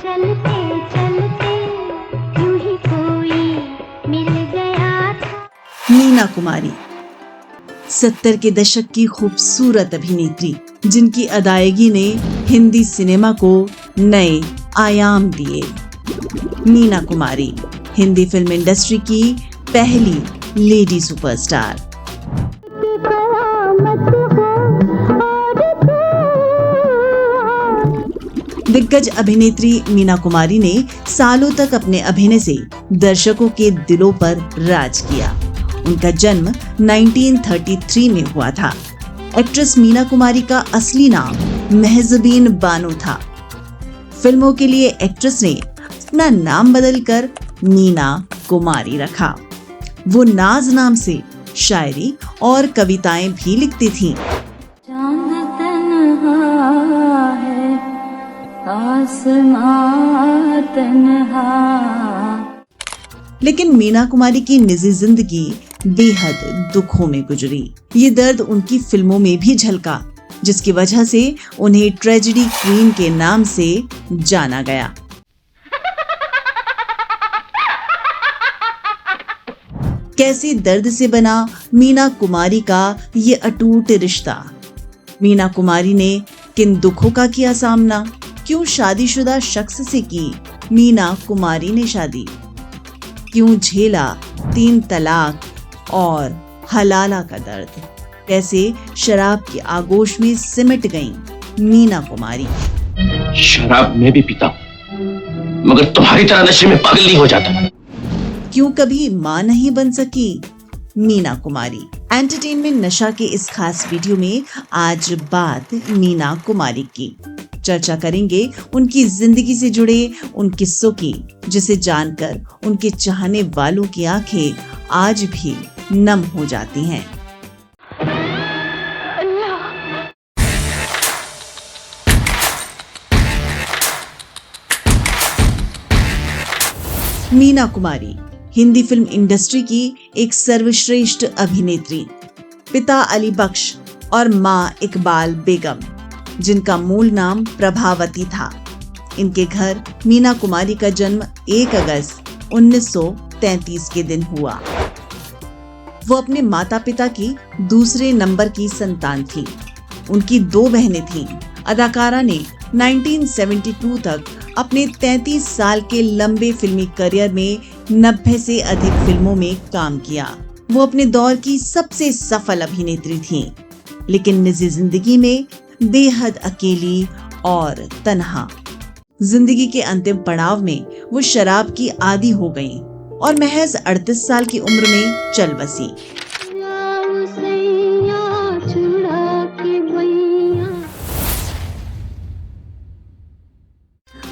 चलते चलते यूं ही कोई मिल गया था। मीना कुमारी 70 के दशक की खूबसूरत अभिनेत्री जिनकी अदायगी ने हिंदी सिनेमा को नए आयाम दिए। मीना कुमारी हिंदी फिल्म इंडस्ट्री की पहली लेडी सुपरस्टार। दिग्गज अभिनेत्री मीना कुमारी ने सालों तक अपने अभिनय से दर्शकों के दिलों पर राज किया। उनका जन्म 1933 में हुआ था। एक्ट्रेस मीना कुमारी का असली नाम मेहज़बीन बानो था। फिल्मों के लिए एक्ट्रेस ने अपना नाम बदलकर मीना कुमारी रखा। वो नाज नाम से शायरी और कविताएं भी लिखती थीं। चांद तन्हा है, आसमां तन्हा। लेकिन मीना कुमारी की निजी जिंदगी बेहद दुखों में गुजरी। ये दर्द उनकी फिल्मों में भी झलका, जिसकी वजह से उन्हें ट्रेजेडी क्वीन के नाम से जाना गया। कैसे दर्द से बना मीना कुमारी का ये अटूट रिश्ता। मीना कुमारी ने किन दुखों का किया सामना, क्यों शादीशुदा शख्स से की मीना कुमारी ने शादी, क्यों झेला 3 तलाक और हलाला का दर्द, कैसे शराब की आगोश में सिमट गईं मीना कुमारी। शराब मैं भी पीता हूं, मगर तुम्हारी तरह नशे में पागल नहीं हो जाता। क्यों कभी मां नहीं बन सकी मीना कुमारी। एंटरटेनमेंट नशा के इस खास वीडियो में आज बात मीना कुमारी की। चर्चा करेंगे उनकी जिंदगी से जुड़े उन किस्सों की, जिसे जानकर उनके चाहने वालों की आंखें आज भी नम हो जाती हैं। मीना कुमारी हिंदी फिल्म इंडस्ट्री की एक सर्वश्रेष्ठ अभिनेत्री। पिता अली बख्श और मां इकबाल बेगम, जिनका मूल नाम प्रभावती था। इनके घर मीना कुमारी का जन्म 1 अगस्त 1933 के दिन हुआ। वो अपने माता पिता की दूसरे नंबर की संतान थी। उनकी 2 बहनें थीं। अदाकारा ने 1972 तक अपने 33 साल के लंबे फिल्मी करियर में 90 से अधिक फिल्मों में काम किया। वो अपने दौर की सबसे सफल अभिनेत्री थीं, लेकिन निजी जिंदगी में बेहद अकेली और तन्हा। जिंदगी के अंतिम पड़ाव में वो शराब की आदी हो गईं और महज 38 साल की उम्र में चल बसी।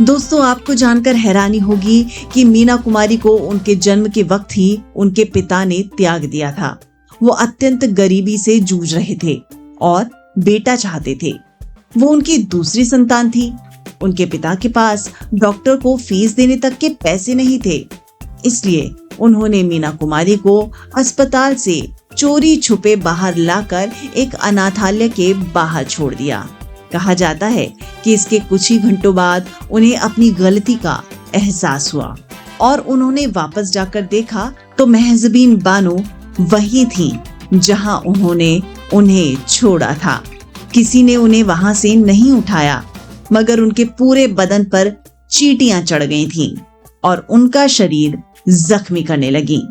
दोस्तों, आपको जानकर हैरानी होगी कि मीना कुमारी को उनके जन्म के वक्त ही उनके पिता ने त्याग दिया था। वो अत्यंत गरीबी से जूझ रहे थे और बेटा चाहते थे। वो उनकी दूसरी संतान थी। उनके पिता के पास डॉक्टर को फीस देने तक के पैसे नहीं थे, इसलिए उन्होंने मीना कुमारी को अस्पताल से चोरी छुपे बाहर लाकर एक अनाथालय के बाहर छोड़ दिया। कहा जाता है कि इसके कुछ ही घंटों बाद उन्हें अपनी गलती का एहसास हुआ और उन्होंने वापस जाकर देखा तो मेहज़बीन बानो वही थी जहां उन्होंने उन्हें छोड़ा था। किसी ने उन्हें वहां से नहीं उठाया, मगर उनके पूरे बदन पर चींटियां चढ़ गई थीं और उनका शरीर जख्मी करने लगी।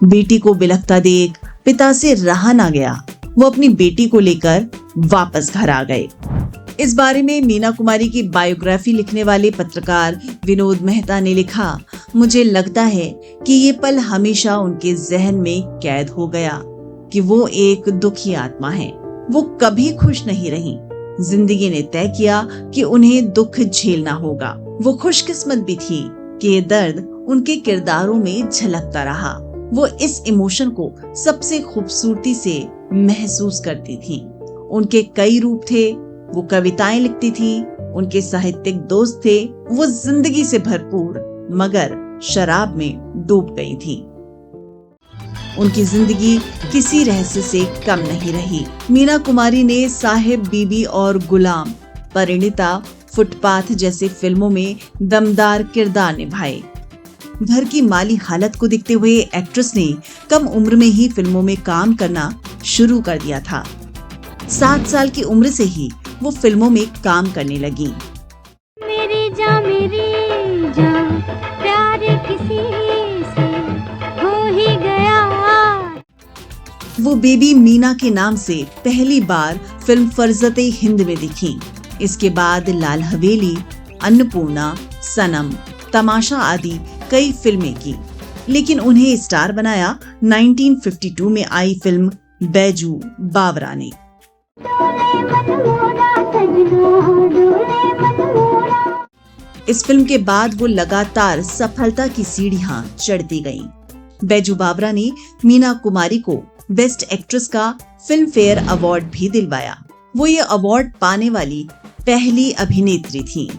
बेटी को बिलखता देख पिता से रहा ना गया। वो अपनी बेटी को लेकर वापस घर आ गए। इस बारे में मीना कुमारी की बायोग्राफी लिखने वाले पत्रकार विनोद मेहता ने लिखा, मुझे लगता है कि ये पल हमेशा उनके जहन में कैद हो गया कि वो एक दुखी आत्मा है। वो कभी खुश नहीं रही। जिंदगी ने तय किया कि उन्हें दुख झेलना होगा। वो खुशकिस्मत भी थी कि ये दर्द उनके किरदारों में झलकता रहा। वो इस इमोशन को सबसे खूबसूरती से महसूस करती थी। उनके कई रूप थे। वो कविताएं लिखती थी। उनके साहित्यिक दोस्त थे। वो जिंदगी से भरपूर मगर शराब में डूब गई थी। उनकी जिंदगी किसी रहस्य से कम नहीं रही। मीना कुमारी ने साहिब, बीबी और गुलाम, परिणीता फुटपाथ जैसे फिल्मों में दमदार किरदार निभाए। घर की माली हालत को देखते हुए एक्ट्रेस ने कम उम्र में ही फिल्मों में काम करना शुरू कर दिया था। 7 साल की उम्र से ही वो फिल्मों में काम करने लगी। मेरी जान प्यार किसी से हो ही गया। वो बेबी मीना के नाम से पहली बार फिल्म फरजते हिंद में दिखी। इसके बाद लाल हवेली, अन्नपूर्णा, सनम, तमाशा आदि कई फिल्में की, लेकिन उन्हें स्टार बनाया 1952 में आई फिल्म बैजू बावरा ने। इस फिल्म के बाद वो लगातार सफलता की सीढ़ियां चढ़ती गईं। बैजू बावरा ने मीना कुमारी को बेस्ट एक्ट्रेस का फिल्म फेयर अवार्ड भी दिलवाया। वो ये अवार्ड पाने वाली पहली अभिनेत्री थी।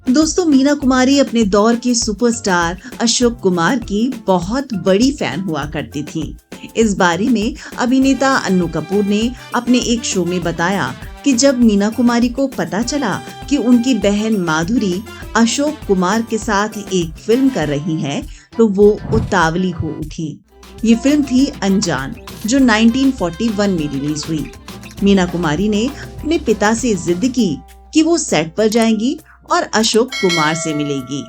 दोस्तों, मीना कुमारी अपने दौर के सुपरस्टार अशोक कुमार की बहुत बड़ी फैन हुआ करती थी। इस बारे में अभिनेता अन्नू कपूर ने अपने एक शो में बताया कि जब मीना कुमारी को पता चला कि उनकी बहन माधुरी अशोक कुमार के साथ एक फिल्म कर रही है, तो वो उतावली हो उठी। ये फिल्म थी अनजान, जो 1941 में रिलीज हुई। मीना कुमारी ने अपने पिता से जिद की कि वो सेट पर जाएंगी और अशोक कुमार से मिलेगी।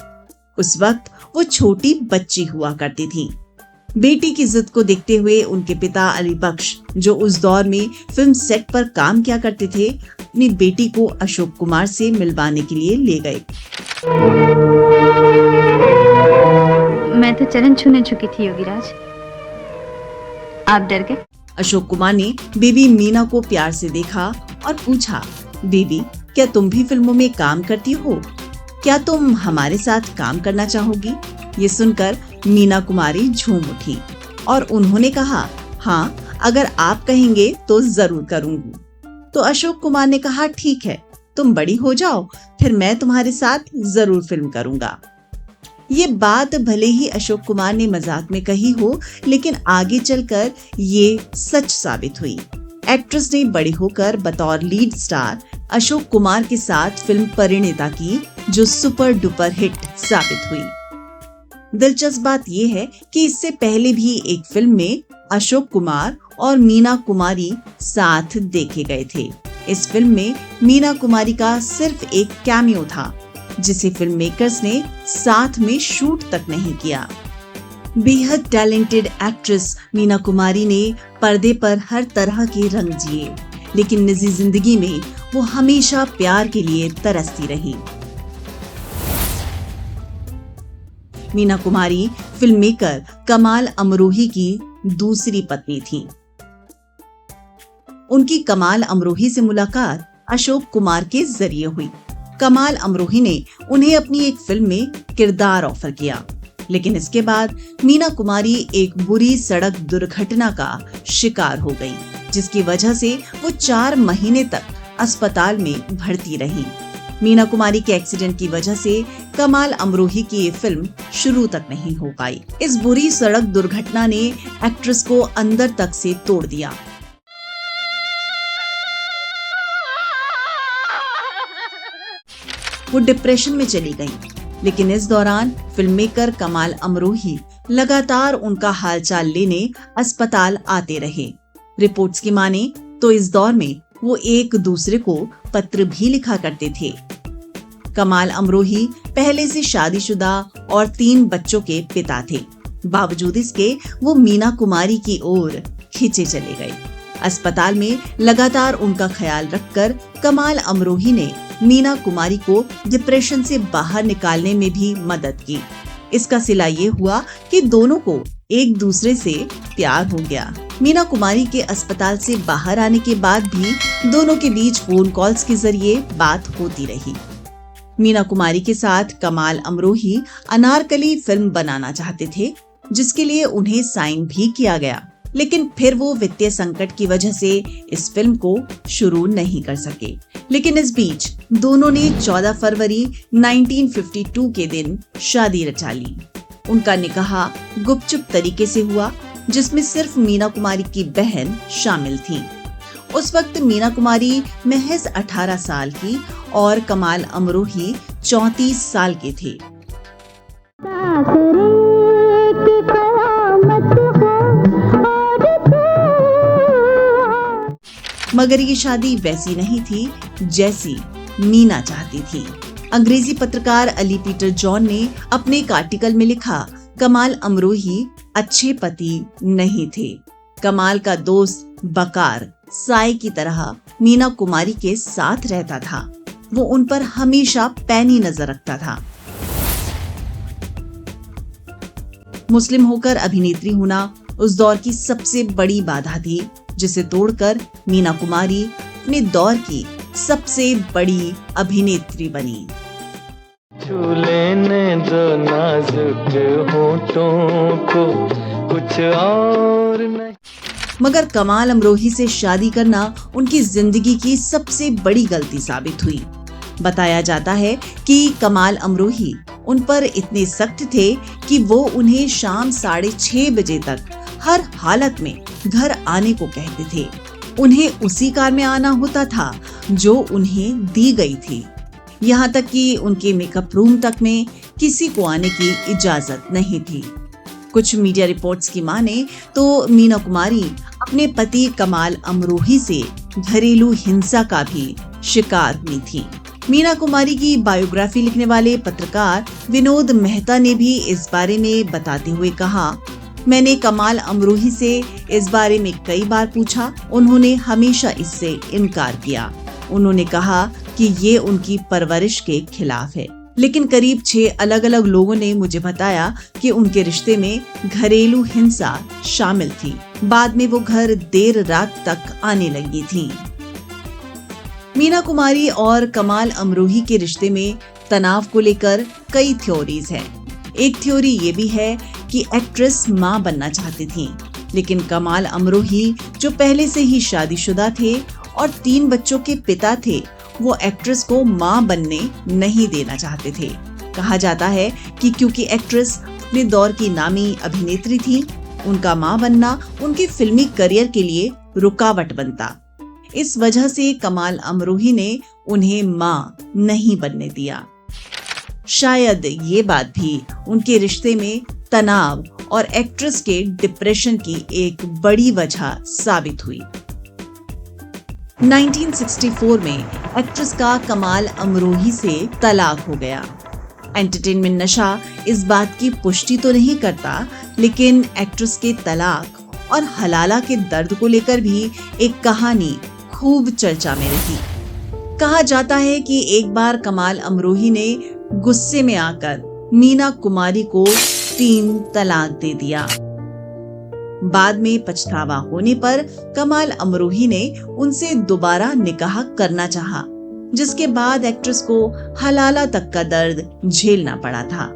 उस वक्त वो छोटी बच्ची हुआ करती थी। बेटी की जिद को देखते हुए उनके पिता अली बख्श, जो उस दौर में फिल्म सेट पर काम किया करते थे, अपनी बेटी को अशोक कुमार से मिलवाने के लिए ले गए। मैं तो चरण छूने चुकी थी योगीराज, आप डर गए? अशोक कुमार ने बेबी मीना को प्यार से देखा और पूछा, बेबी, क्या तुम भी फिल्मों में काम करती हो? क्या तुम हमारे साथ काम करना चाहोगी? ये सुनकर मीना कुमारी झूम उठी और उन्होंने कहा, हाँ, अगर आप कहेंगे तो जरूर करूंगी। तो अशोक कुमार ने कहा, ठीक है, तुम बड़ी हो जाओ, फिर मैं तुम्हारे साथ जरूर फिल्म करूंगा। ये बात भले ही अशोक कुमार ने मजाक में कही हो, लेकिन आगे चलकर ये सच साबित हुई। एक्ट्रेस ने बड़े होकर बतौर लीड स्टार अशोक कुमार के साथ फिल्म परिणीता की, जो सुपर डुपर हिट साबित हुई। दिलचस्प बात यह है कि इससे पहले भी एक फिल्म में अशोक कुमार और मीना कुमारी साथ देखे गए थे। इस फिल्म में मीना कुमारी का सिर्फ एक कैमियो था, जिसे फिल्म मेकर्स ने साथ में शूट तक नहीं किया। बेहद टैलेंटेड एक्ट्रेस मीना कुमारी ने पर्दे पर हर तरह के रंग जिए, लेकिन निजी जिंदगी में वो हमेशा प्यार के लिए तरसती रही। मीना कुमारी फिल्म मेकर कमाल अमरोही की दूसरी पत्नी थी। उनकी कमाल अमरोही से मुलाकात अशोक कुमार के जरिए हुई। कमाल अमरोही ने उन्हें अपनी एक फिल्म में किरदार ऑफर किया, लेकिन इसके बाद मीना कुमारी एक बुरी सड़क दुर्घटना का शिकार हो गई, जिसकी वजह से वो 4 महीने तक अस्पताल में भर्ती रही। मीना कुमारी के एक्सीडेंट की वजह से कमाल अमरोही की ये फिल्म शुरू तक नहीं हो पाई। इस बुरी सड़क दुर्घटना ने एक्ट्रेस को अंदर तक से तोड़ दिया। वो डिप्रेशन में चली गईं, लेकिन इस दौरान फिल्म मेकर कमाल अमरोही लगातार उनका हालचाल लेने अस्पताल आते रहे। रिपोर्ट्स की माने तो इस दौर में वो एक दूसरे को पत्र भी लिखा करते थे। कमाल अमरोही पहले से शादीशुदा और 3 बच्चों के पिता थे। बावजूद इसके वो मीना कुमारी की ओर खींचे चले गए। अस्पताल में लगातार उनका ख्याल रखकर कमाल अमरोही ने मीना कुमारी को डिप्रेशन से बाहर निकालने में भी मदद की। इसका सिला ये हुआ कि दोनों को एक दूसरे से प्यार हो गया। मीना कुमारी के अस्पताल से बाहर आने के बाद भी दोनों के बीच फोन कॉल्स के जरिए बात होती रही। मीना कुमारी के साथ कमाल अमरोही अनारकली फिल्म बनाना चाहते थे, जिसके लिए उन्हें साइन भी किया गया, लेकिन फिर वो वित्तीय संकट की वजह से इस फिल्म को शुरू नहीं कर सके। लेकिन इस बीच दोनों ने 14 फरवरी 1952 के दिन शादी रचा ली। उनका निकाह गुपचुप तरीके से हुआ, जिसमें सिर्फ मीना कुमारी की बहन शामिल थी। उस वक्त मीना कुमारी महज 18 साल की और कमाल अमरोही 34 साल के थे। मगर ये शादी वैसी नहीं थी जैसी मीना चाहती थी। अंग्रेजी पत्रकार अली पीटर जॉन ने अपने एक आर्टिकल में लिखा, कमाल अमरोही अच्छे पति नहीं थे। कमाल का दोस्त बकार साई की तरह मीना कुमारी के साथ रहता था। वो उन पर हमेशा पैनी नजर रखता था। मुस्लिम होकर अभिनेत्री होना उस दौर की सबसे बड़ी बाधा थी, जिसे तोड़कर मीना कुमारी अपने दौर की सबसे बड़ी अभिनेत्री बनी। छू लेने दो नाजुक होठों को, कुछ और नहीं। मगर कमाल अमरोही से शादी करना उनकी जिंदगी की सबसे बड़ी गलती साबित हुई। बताया जाता है कि कमाल अमरोही उन पर इतने सख्त थे कि वो उन्हें शाम 6:30 बजे तक हर हालत में घर आने को कहते थे। उन्हें उसी कार में आना होता था जो उन्हें दी गई थी। यहाँ तक कि उनके मेकअप रूम तक में किसी को आने की इजाजत नहीं थी। कुछ मीडिया रिपोर्ट्स की माने तो मीना कुमारी अपने पति कमाल अमरोही से घरेलू हिंसा का भी शिकार हुई थी। मीना कुमारी की बायोग्राफी लिखने वाले पत्रकार विनोद मेहता ने भी इस बारे में बताते हुए कहा, मैंने कमाल अमरोही से इस बारे में कई बार पूछा, उन्होंने हमेशा इससे इनकार किया। उन्होंने कहा कि ये उनकी परवरिश के खिलाफ है। लेकिन करीब 6 अलग अलग लोगों ने मुझे बताया कि उनके रिश्ते में घरेलू हिंसा शामिल थी। बाद में वो घर देर रात तक आने लगी थी। मीना कुमारी और कमाल अमरोही के रिश्ते में तनाव को लेकर कई थ्योरीज हैं। एक थ्योरी ये भी है कि एक्ट्रेस मां बनना चाहती थी, लेकिन कमाल अमरोही जो पहले से ही शादीशुदा थे और 3 बच्चों के पिता थे, वो एक्ट्रेस को मां बनने नहीं देना चाहते थे। कहा जाता है कि क्योंकि एक्ट्रेस अपने दौर की नामी अभिनेत्री थी, उनका मां बनना उनके फिल्मी करियर के लिए रुकावट बनता। इस वजह से कमाल अमरोही ने उन्हें मां नहीं बनने दिया। शायद ये बात भी उनके रिश्ते में तनाव और एक्ट्रेस के डिप्रेशन की एक बड़ी वजह साबित हुई। 1964 में एक्ट्रेस का कमाल अमरोही से तलाक हो गया। एंटरटेनमेंट नशा इस बात की पुष्टि तो नहीं करता, लेकिन एक्ट्रेस के तलाक और हलाला के दर्द को लेकर भी एक कहानी खूब चर्चा में रही। कहा जाता है कि एक बार कमाल अमरोही ने गुस्से में आकर मीना कुमारी को 3 तलाक दे दिया। बाद में पछतावा होने पर कमाल अमरोही ने उनसे दोबारा निकाह करना चाहा, जिसके बाद एक्ट्रेस को हलाला तक का दर्द झेलना पड़ा था।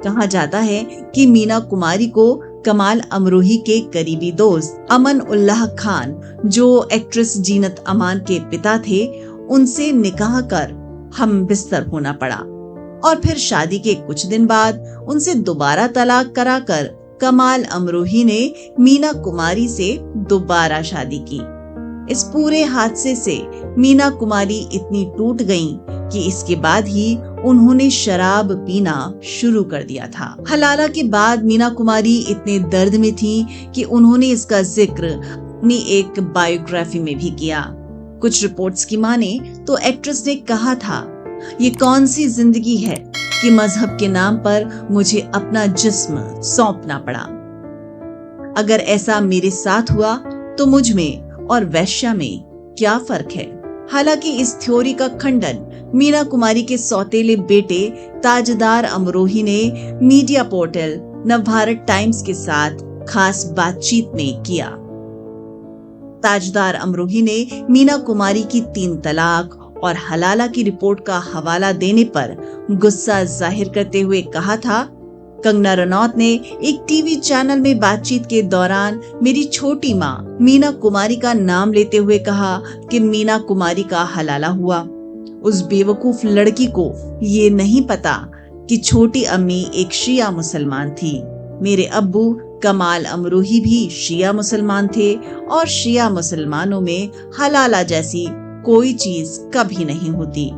कहा जाता है कि मीना कुमारी को कमाल अमरोही के करीबी दोस्त अमन उल्लाह खान, जो एक्ट्रेस जीनत अमान के पिता थे, उनसे निकाह कर हम बिस्तर होना पड़ा और फिर शादी के कुछ दिन बाद उनसे दोबारा तलाक कराकर कमाल अमरोही ने मीना कुमारी से दोबारा शादी की। इस पूरे हादसे से मीना कुमारी इतनी टूट गईं कि इसके बाद ही उन्होंने शराब पीना शुरू कर दिया था। हलाला के बाद मीना कुमारी इतने दर्द में थी कि उन्होंने इसका जिक्र अपनी एक बायोग्राफी में भी किया। कुछ रिपोर्ट्स की माने तो एक्ट्रेस ने कहा था, ये कौन सी जिंदगी है कि मजहब के नाम पर मुझे अपना जिस्म सौंपना पड़ा। अगर ऐसा मेरे साथ हुआ तो मुझ में और वैश्या में क्या फर्क है। हालांकि इस थ्योरी का खंडन मीना कुमारी के सौतेले बेटे ताजदार अमरोही ने मीडिया पोर्टल नवभारत टाइम्स के साथ खास बातचीत में किया। ताजदार अमरोही ने मीना कुमारी की 3 तलाक और हलाला की रिपोर्ट का हवाला देने पर गुस्सा जाहिर करते हुए कहा था, कंगना रनौत ने एक टीवी चैनल में बातचीत के दौरान मेरी छोटी मां मीना कुमारी का नाम लेते हुए कहा कि मीना कुमारी का हलाला हुआ। उस बेवकूफ लड़की को ये नहीं पता कि छोटी अम्मी एक शिया मुसलमान थी। मेरे अब्बू कमाल अमरोही भी शिया मुसलमान थे और शिया मुसलमानों में हलाला जैसी कोई चीज कभी नहीं होती,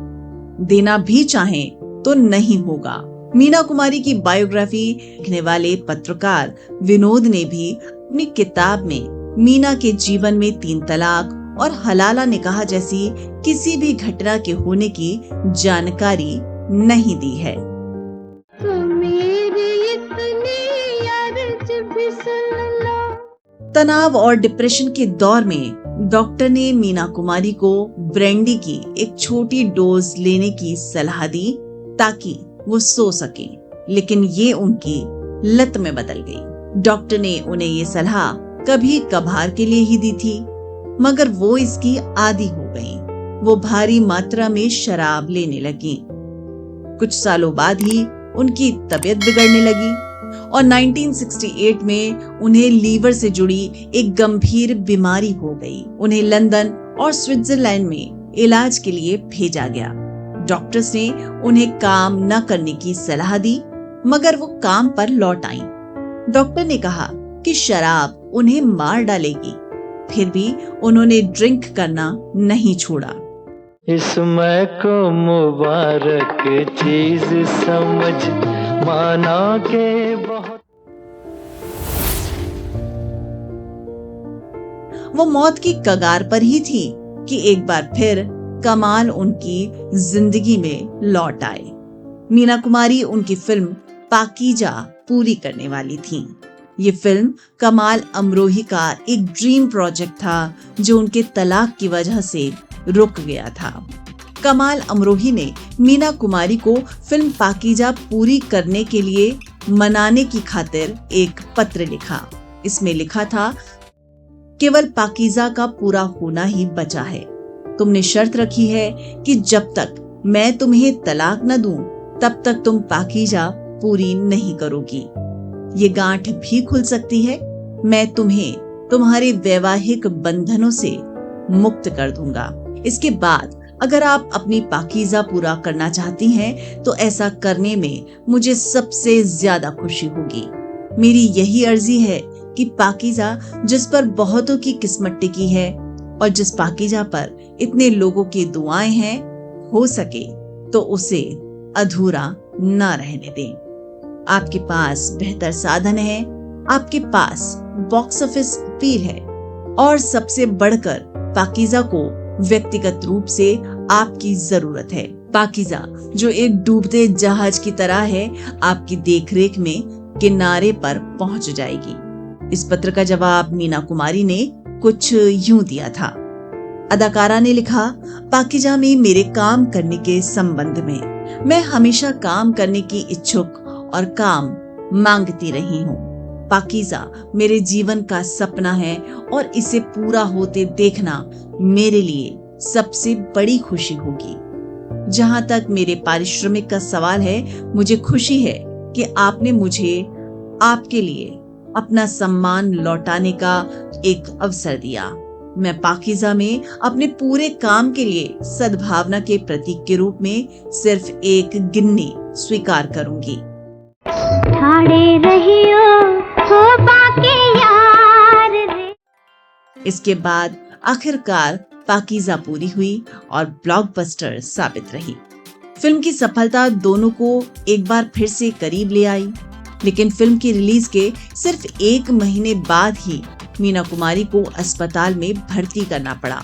देना भी चाहें तो नहीं होगा। मीना कुमारी की बायोग्राफी लिखने वाले पत्रकार विनोद ने भी अपनी किताब में मीना के जीवन में 3 तलाक और हलाला निकाह जैसी किसी भी घटना के होने की जानकारी नहीं दी है। तनाव और डिप्रेशन के दौर में डॉक्टर ने मीना कुमारी को ब्रांडी की एक छोटी डोज लेने की सलाह दी ताकि वो सो सके, लेकिन ये उनकी लत में बदल गई। डॉक्टर ने उन्हें ये सलाह कभी कभार के लिए ही दी थी, मगर वो इसकी आदी हो गई। वो भारी मात्रा में शराब लेने लगी। कुछ सालों बाद ही उनकी तबीयत बिगड़ने लगी और 1968 में उन्हें लीवर से जुड़ी एक गंभीर बीमारी हो गई। उन्हें लंदन और स्विट्जरलैंड में इलाज के लिए भेजा गया। डॉक्टर्स ने उन्हें काम न करने की सलाह दी, मगर वो काम पर लौट आई। डॉक्टर ने कहा कि शराब उन्हें मार डालेगी, फिर भी उन्होंने ड्रिंक करना नहीं छोड़ा। इसमें को मुबारक चीज समझ माना के बहुत। वो मौत की कगार पर ही थी कि एक बार फिर कमाल उनकी जिंदगी में लौट आए। मीना कुमारी उनकी फिल्म पाकीजा पूरी करने वाली थीं। ये फिल्म कमाल अमरोही का एक ड्रीम प्रोजेक्ट था जो उनके तलाक की वजह से रुक गया था। कमाल अमरोही ने मीना कुमारी को फिल्म पाकीजा पूरी करने के लिए मनाने की खातिर एक पत्र लिखा। इसमें लिखा था, केवल पाकीजा का पूरा होना ही बचा है। तुमने शर्त रखी है कि जब तक मैं तुम्हें तलाक न दूं, तब तक तुम पाकीजा पूरी नहीं करोगी। ये गांठ भी खुल सकती है। मैं तुम्हें तुम्हारे वैवाहिक बंधनों से मुक्त कर दूंगा। इसके बाद अगर आप अपनी पाकीजा पूरा करना चाहती हैं, तो ऐसा करने में मुझे सबसे ज्यादा खुशी होगी। मेरी यही अर्जी है कि पाकीजा जिस पर बहुतों की किस्मत टिकी है और जिस पाकीजा पर इतने लोगों की दुआएं हैं, हो सके तो उसे अधूरा न रहने दें। आपके पास बेहतर साधन है, आपके पास बॉक्स ऑफिस अपील है और सबसे बढ़कर पाकीजा को व्यक्तिगत रूप से आपकी जरूरत है। पाकीजा जो एक डूबते जहाज की तरह है, आपकी देखरेख में किनारे पर पहुंच जाएगी। इस पत्र का जवाब मीना कुमारी ने कुछ यूं दिया था। अदाकारा ने लिखा, पाकीजा में मेरे काम करने के संबंध में मैं हमेशा काम करने की इच्छुक और काम मांगती रही हूँ। पाकीजा मेरे जीवन का सपना है और इसे पूरा होते देखना मेरे लिए सबसे बड़ी खुशी होगी। जहाँ तक मेरे पारिश्रमिक का सवाल है, मुझे खुशी है कि आपने मुझे आपके लिए अपना सम्मान लौटाने का एक अवसर दिया। मैं पाकीजा में अपने पूरे काम के लिए सद्भावना के प्रतीक के रूप में सिर्फ एक गिन्नी स्वीकार करूंगी। ठाड़े रहियो हो बाकी यार रे। इसके बाद आखिरकार पाकीजा पूरी हुई और ब्लॉकबस्टर साबित रही। फिल्म की सफलता दोनों को एक बार फिर से करीब ले आई, लेकिन फिल्म की रिलीज के सिर्फ 1 महीने बाद ही मीना कुमारी को अस्पताल में भर्ती करना पड़ा।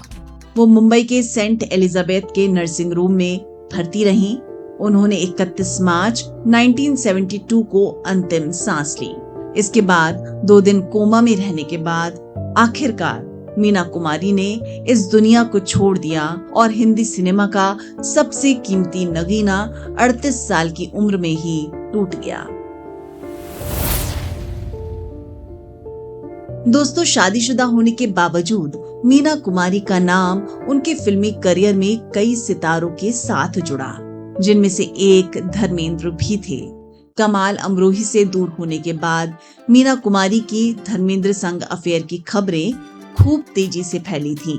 वो मुंबई के सेंट एलिजाबेथ के नर्सिंग रूम में भर्ती रहीं। उन्होंने 31 मार्च 1972 को अंतिम सांस ली। इसके बाद 2 दिन कोमा में रहने के बाद आखिरकार मीना कुमारी ने इस दुनिया को छोड़ दिया और हिंदी सिनेमा का सबसे कीमती नगीना 38 साल की उम्र में ही टूट गया। दोस्तों, शादीशुदा होने के बावजूद मीना कुमारी का नाम उनके फिल्मी करियर में कई सितारों के साथ जुड़ा, जिनमें से एक धर्मेंद्र भी थे। कमाल अमरोही से दूर होने के बाद मीना कुमारी की धर्मेंद्र संग अफेयर की खबरें खूब तेजी से फैली थीं।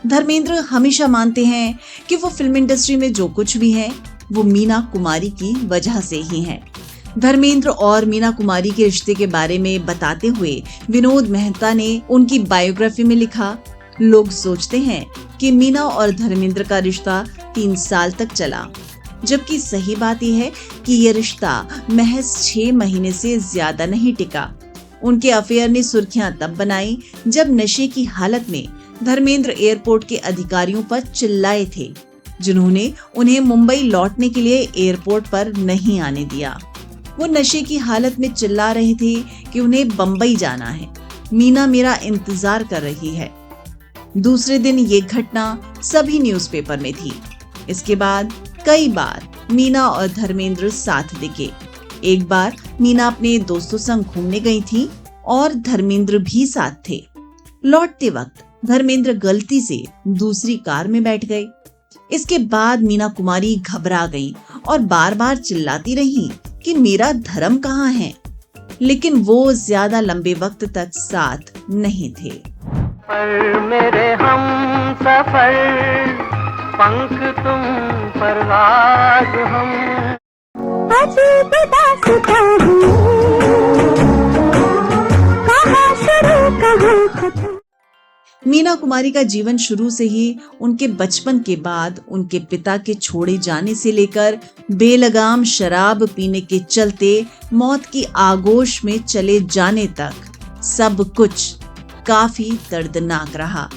धर्मेंद्र हमेशा मानते हैं कि वो फिल्म इंडस्ट्री में जो कुछ भी है वो मीना कुमारी की वजह से ही है। धर्मेंद्र और मीना कुमारी के रिश्ते के बारे में बताते हुए विनोद मेहता ने उनकी बायोग्राफी में लिखा, लोग सोचते हैं कि मीना और धर्मेंद्र का रिश्ता 3 साल तक चला, जबकि सही बात यह है कि यह रिश्ता महज 6 महीने से ज्यादा नहीं टिका। उनके अफेयर ने सुर्खियां तब बनाई जब नशे की हालत में धर्मेंद्र एयरपोर्ट के अधिकारियों पर चिल्लाए थे, जिन्होंने उन्हें मुंबई लौटने के लिए एयरपोर्ट पर नहीं आने दिया। वो नशे की हालत में चिल्ला रहे थे कि उन्हें बंबई जाना है, मीना मेरा इंतजार कर रही है। दूसरे दिन ये घटना सभी न्यूज़पेपर में थी। इसके बाद कई बार मीना और धर्मेंद्र साथ दिखे। एक बार मीना अपने दोस्तों संग घूमने गई थी और धर्मेंद्र भी साथ थे। लौटते वक्त धर्मेंद्र गलती से दूसरी कार में बैठ गए। इसके बाद मीना कुमारी घबरा गई और बार बार चिल्लाती रही कि मेरा धर्म कहाँ है, लेकिन वो ज्यादा लंबे वक्त तक साथ नहीं थे। पर मेरे हम सफर, पंख तुम परवाज़ हम, अजीब दास्तां हूँ, कहाँ शुरू कहाँ खत्म। मीना कुमारी का जीवन शुरू से ही उनके बचपन के बाद उनके पिता के छोड़े जाने से लेकर बेलगाम शराब पीने के चलते मौत की आगोश में चले जाने तक सब कुछ काफी दर्दनाक रहा।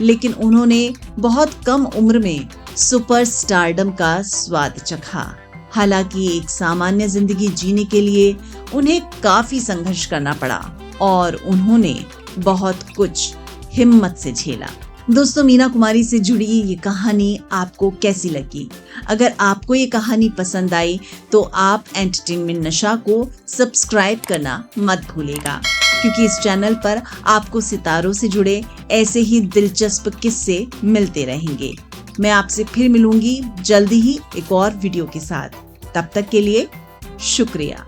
लेकिन उन्होंने बहुत कम उम्र में सुपरस्टारडम का स्वाद चखा। हालांकि एक सामान्य जिंदगी जीने के लिए उन्हें काफी संघर्ष करना पड़ा और उन्होंने बहुत कुछ हिम्मत से झेला। दोस्तों, मीना कुमारी से जुड़ी ये कहानी आपको कैसी लगी? अगर आपको ये कहानी पसंद आई तो आप एंटरटेनमेंट नशा को सब्सक्राइब करना मत भूलिएगा, क्योंकि इस चैनल पर आपको सितारों से जुड़े ऐसे ही दिलचस्प किस्से मिलते रहेंगे। मैं आपसे फिर मिलूंगी जल्दी ही एक और वीडियो के साथ। तब तक के लिए शुक्रिया।